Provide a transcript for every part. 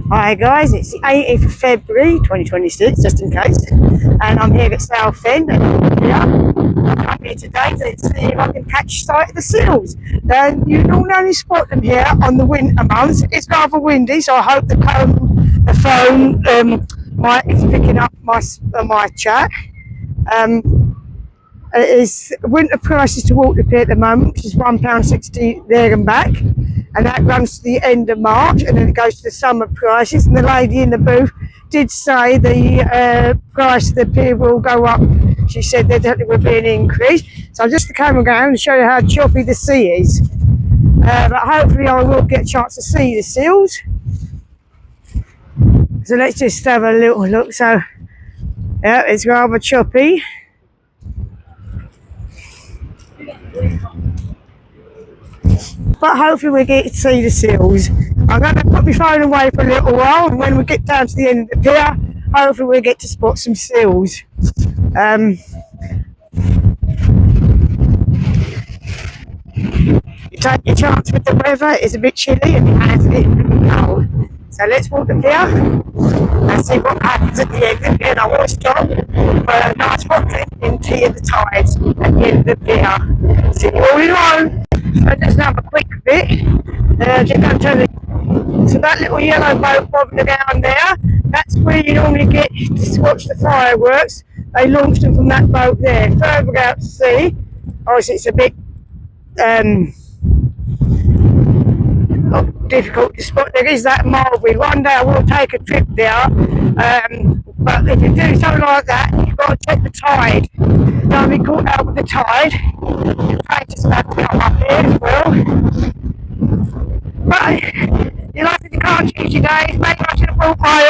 Hi guys, it's the 18th of February 2026, just in case, and I'm here at Southend. I'm here today to see if I can catch sight of the seals. You normally only spot them here on the winter months. It's rather windy, so I hope the phone mic is picking up my chat. It is winter prices to walk the pier at the moment, which is £1.60 there and back, and that runs to the end of March, and then it goes to the summer prices. And the lady in the booth did say the price of the pier will go up. She said there definitely will be an increase. So I'm just the camera going to show you how choppy the sea is. But hopefully I will get a chance to see the seals. So let's just have a little look. So yeah, it's rather choppy. But hopefully we get to see the seals. I'm going to put my phone away for a little while, and when we get down to the end of the pier, hopefully we'll get to spot some seals. You take your chance with the weather. It's a bit chilly and your hands are getting really cold. So let's walk the pier and see what happens at the end of the pier. And I will stop for a nice hot drink and tea at the tides at the end of the pier. See you all in one. So just another quick bit. Just going to turn the... So that little yellow boat bobbing around there, that's where you normally get to watch the fireworks. They launched them from that boat there. Further out to sea, obviously it's a bit difficult to spot. There is that Mulberry. One day I will take a trip there, but if you do something like that, you've got to check the tide. Don't be caught out with the tide. Your plane just about to come up here as well. But you like it, you can't choose your days. Maybe I should have brought my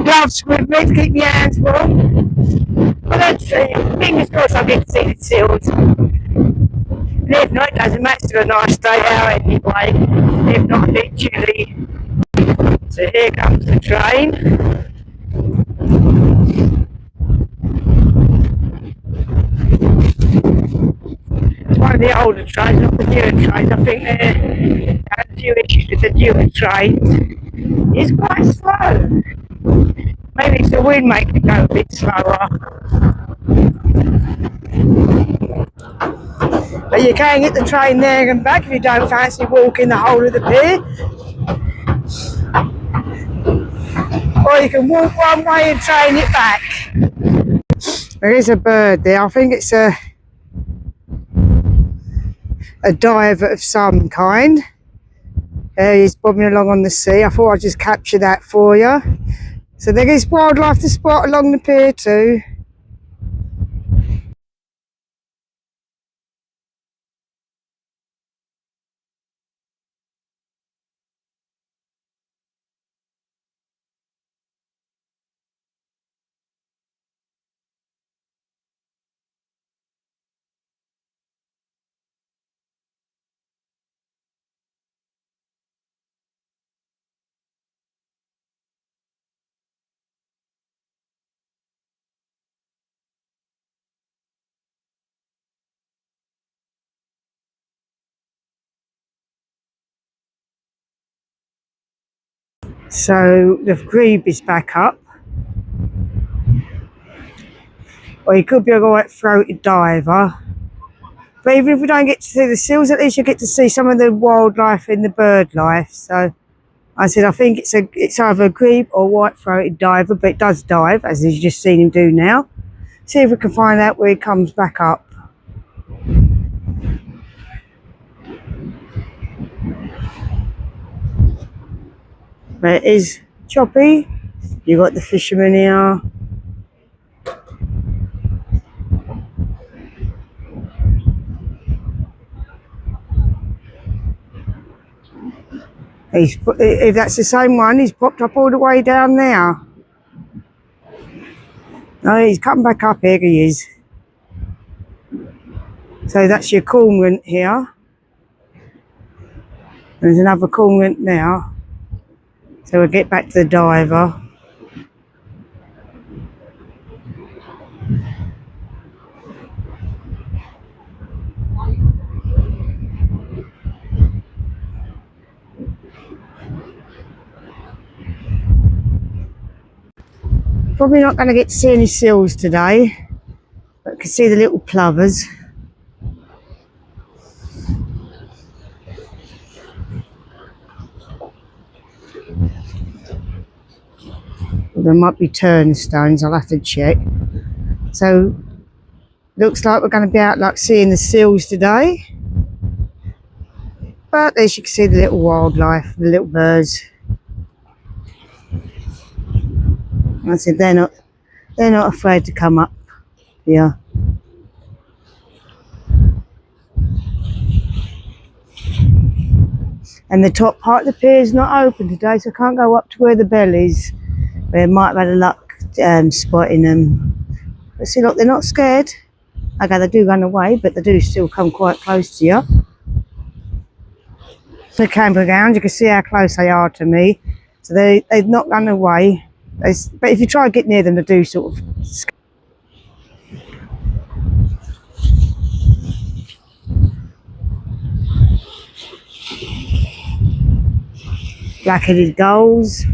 gloves with me to keep my hands warm. But let's see. Fingers crossed I get to see the seals. And if not, it doesn't matter. It's a nice day out anyway. If not, a bit chilly. So here comes the train. It's one of the older trains, not the newer trains. I think they had a few issues with the newer trains. It's quite slow. Maybe it's the wind making it go a bit slower. But you can get the train there and back if you don't fancy walking the whole of the pier. Or you can walk one way and train it back. There is a bird there. I think it's a diver of some kind. He's bobbing along on the sea. I thought I'd just capture that for you. So there is wildlife to spot along the pier too. So the grebe is back up. Or you could be a white-throated diver. But even if we don't get to see the seals, at least you get to see some of the wildlife and the bird life. So I said I think it's either a grebe or white-throated diver, but it does dive, as you've just seen him do now. See if we can find out where he comes back up. But it is choppy. You've got the fisherman here. If that's the same one, he's popped up all the way down there. No, he's come back up here, he is. So that's your cormorant here. There's another cormorant now. So we'll get back to the diver. Probably not going to get to see any seals today, but I can see the little plovers. There might be turnstones, I'll have to check. So, looks like we're going to be out like seeing the seals today. But as you can see, the little wildlife, the little birds. I said they're not afraid to come up here. And the top part of the pier is not open today, so I can't go up to where the bell is. We might have had a luck spotting them. But see, look, they're not scared. Okay, they do run away, but they do still come quite close to you. The campground, you can see how close they are to me. So they've not run away. But if you try to get near them, they do sort of. Black-headed gulls.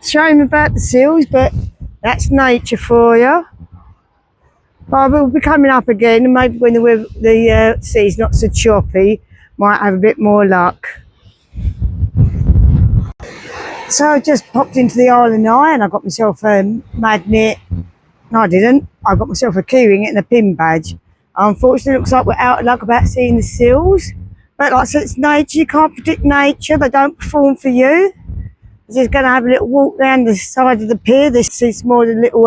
Shame about the seals, but that's nature for you. But we'll be coming up again, and maybe when the sea's not so choppy, might have a bit more luck. So I just popped into the Island Eye and I got myself a magnet. No, I didn't. I got myself a keyring and a pin badge. Unfortunately, it looks like we're out of luck about seeing the seals. But like I said, it's nature. You can't predict nature. They don't perform for you. I'm just going to have a little walk around the side of the pier. This is more the little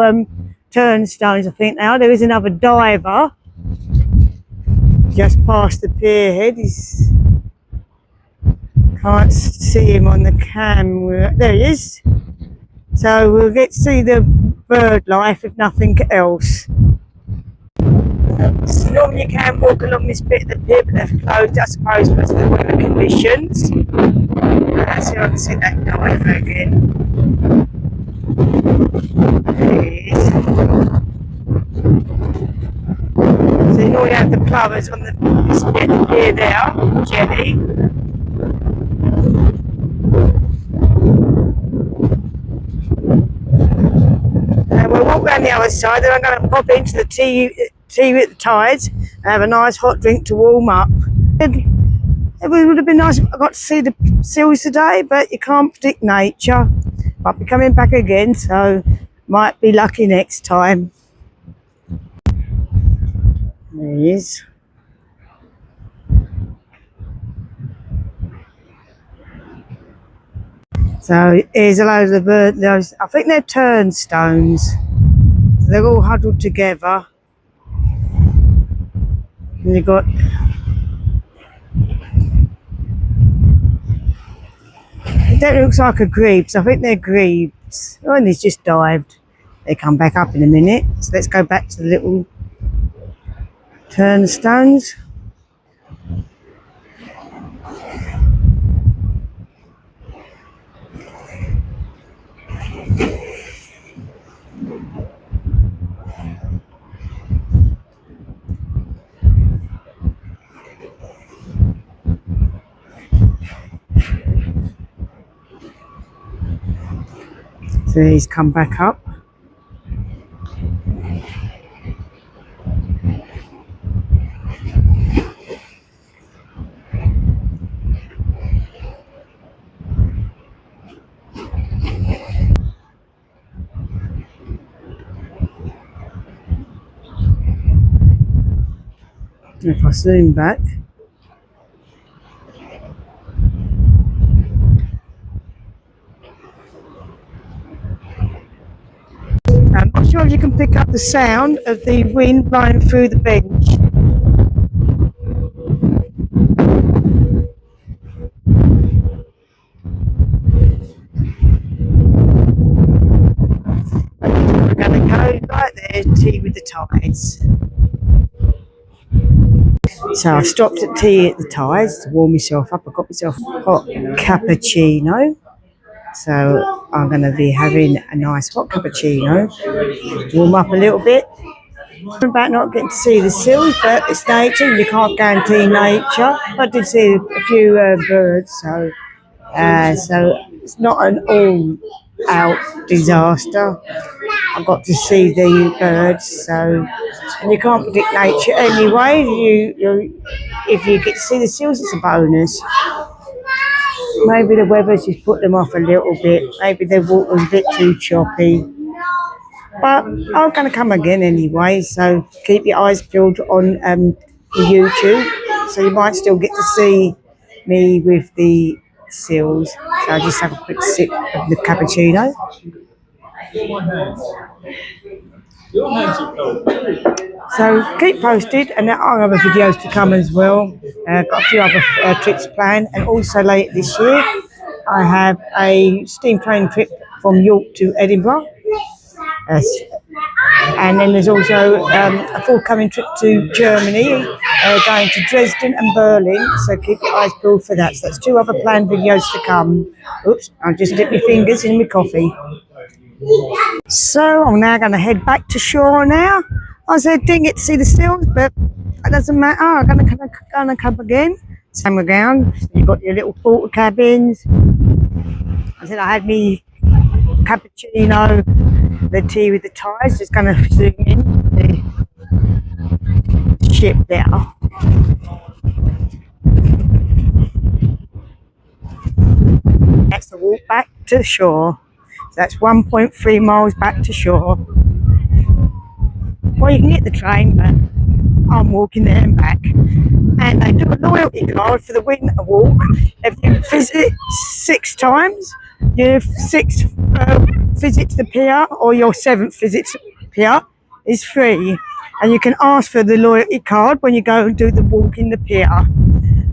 turnstones, I think now. There is another diver just past the pier head. Can't see him on the camera. There he is. So we'll get to see the bird life if nothing else. So normally you can walk along this bit of the pier, but they've closed, I suppose, because of the weather conditions. So I can see that diver again. There he is. So you normally have the plovers on this bit of the pier there, Jenny. And we'll walk around the other side, then I'm going to pop into the tea at the tides and have a nice hot drink to warm up. It would have been nice if I got to see the seals today, but you can't predict nature. I'll be coming back again, so might be lucky next time. There he is. So here's a load of birds. I think they're turnstones. So they're all huddled together. And you've got that looks like a grebe, so I think they're grebes. Oh, and he's just dived. They come back up in a minute. So let's go back to the little turnstones. So he's come back up. If I zoom back, I'm not sure if you can pick up the sound of the wind blowing through the bench. We're going to go right there, tea with the tides. So I stopped at tea at the tides to warm myself up. I got myself a hot cappuccino. So I'm going to be having a nice hot cappuccino, warm up a little bit. I'm about not getting to see the seals, but it's nature, you can't guarantee nature. I did see a few birds, so So it's not an all-out disaster. I got to see the birds, so and you can't predict nature anyway. If you get to see the seals, it's a bonus. Maybe the weather's just put them off a little bit. Maybe the water's a bit too choppy. But I'm going to come again anyway, so keep your eyes peeled on the YouTube. So you might still get to see me with the seals. So I'll just have a quick sip of the cappuccino. So keep posted, and there are other videos to come as well. Got a few other trips planned, and also later this year I have a steam train trip from York to Edinburgh. And then there's also a forthcoming trip to Germany, going to Dresden and Berlin. So keep your eyes peeled for that. So that's 2 other planned videos to come. Oops, I'll just dip my fingers in my coffee. So I'm now going to head back to shore now. I said didn't get to see the seals, but it doesn't matter. I'm going to come again. Same again. You've got your little porter cabins. I said I had me cappuccino, the tea with the tides. Just going to zoom in the ship there. That's the walk back to shore. So that's 1.3 miles back to shore. Well, you can get the train, but I'm walking there and back. And they do a loyalty card for the winter walk. If you visit 6 times, your 6th visit to the pier or your 7th visit to the pier is free. And you can ask for the loyalty card when you go and do the walk in the pier.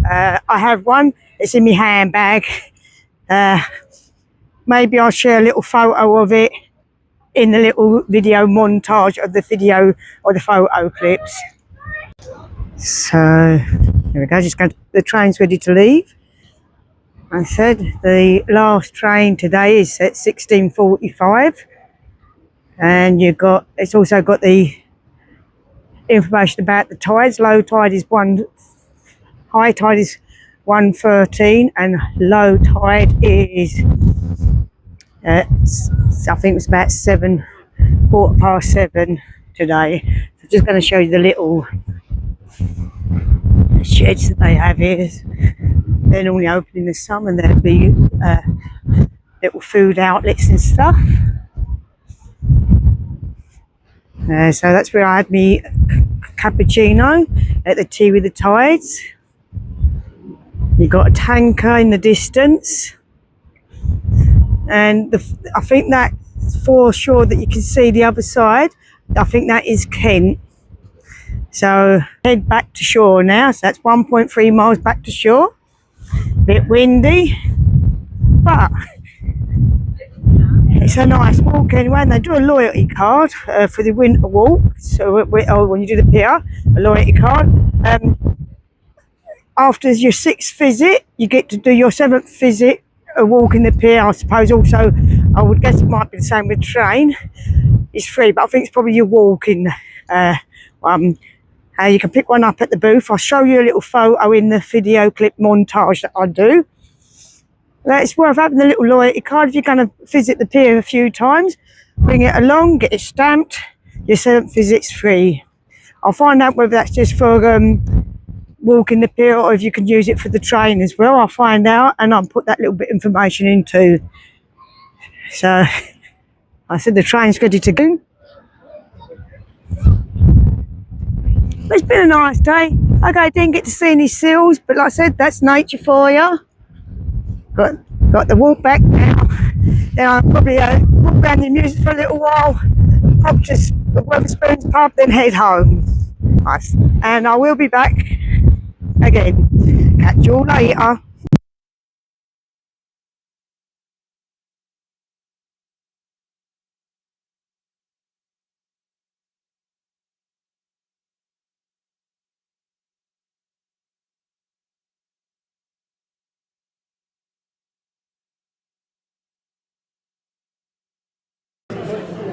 I have one. It's in my handbag. Maybe I'll share a little photo of it in the little video montage of the video or the photo clips. So there we go, just going to, the train's ready to leave. I said the last train today is at 16:45, and it's also got the information about the tides. Low tide is 1, high tide is 1:13, and low tide is I think it's about 7:15 today. So just going to show you the little sheds that they have here. They're normally open in the summer, and there'll be little food outlets and stuff. So that's where I had me cappuccino at the tea with the tides. You've got a tanker in the distance. And I think that for sure that you can see the other side, I think that is Kent. So head back to shore now. So that's 1.3 miles back to shore. Bit windy, but it's a nice walk anyway. And they do a loyalty card for the winter walk. So when you do the pier, a loyalty card. After your 6th visit, you get to do your 7th visit. A walk in the pier, I suppose. Also, I would guess it might be the same with train. It's free, but I think it's probably your walking one. You can pick one up at the booth. I'll show you a little photo in the video clip montage that I do. It's worth having the little loyalty card. If you're going to visit the pier a few times, bring it along, get it stamped. Your 7th visit's free. I'll find out whether that's just for walking the pier or if you can use it for the train as well. I'll find out, and I'll put that little bit of information in too. So I said the train's ready to go. But it's been a nice day. Okay, didn't get to see any seals, but like I said, that's nature for you. Got the walk back now. Then I'll probably walk around the music for a little while, pop to the Wetherspoons pub, then head home. Nice. And I will be back again. Catch you all later.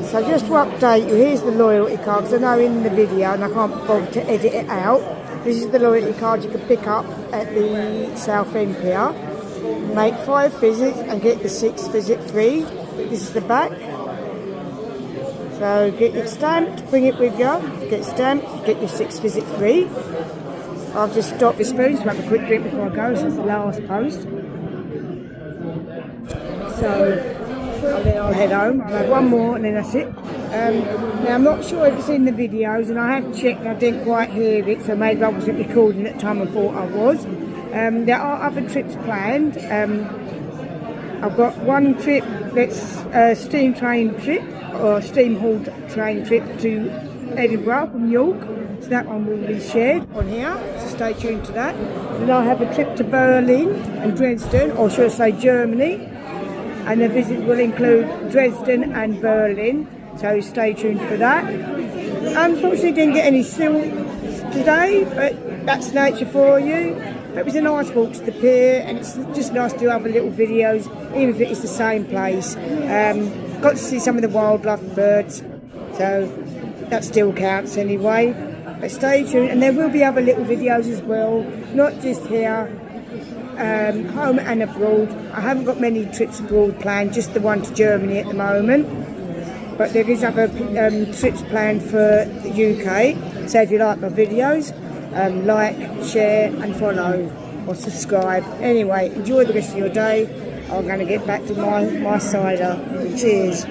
So just to update you, here's the loyalty card, because I know in the video and I can't bother to edit it out. This is the loyalty card you can pick up at the Southend pier. Make 5 visits and get the 6th visit free. This is the back. So get it stamped, bring it with you, get stamped, get your 6th visit free. I've just stopped this spoon to have a quick drink before I go, so it's the last post. So then I'll head home. I'll have one more and then that's it. Now I'm not sure if it's in the videos, and I have checked and I didn't quite hear it, so maybe I wasn't recording at the time I thought I was. There are other trips planned. I've got one trip that's a steam train trip, or steam hauled train trip to Edinburgh from York. So that one will be shared on here, so stay tuned to that. Then I have a trip to Berlin and Dresden, or should I say Germany. And the visit will include Dresden and Berlin, so stay tuned for that. Unfortunately didn't get any silk today, but that's nature for you. But it was a nice walk to the pier, and it's just nice to do other little videos, even if it is the same place. Got to see some of the wildlife, birds, so that still counts anyway. But stay tuned, and there will be other little videos as well, not just here, home and abroad. I haven't got many trips abroad planned, just the one to Germany at the moment. But there is other trips planned for the UK. So if you like my videos, like, share and follow or subscribe. Anyway, enjoy the rest of your day. I'm going to get back to my cider. Cheers.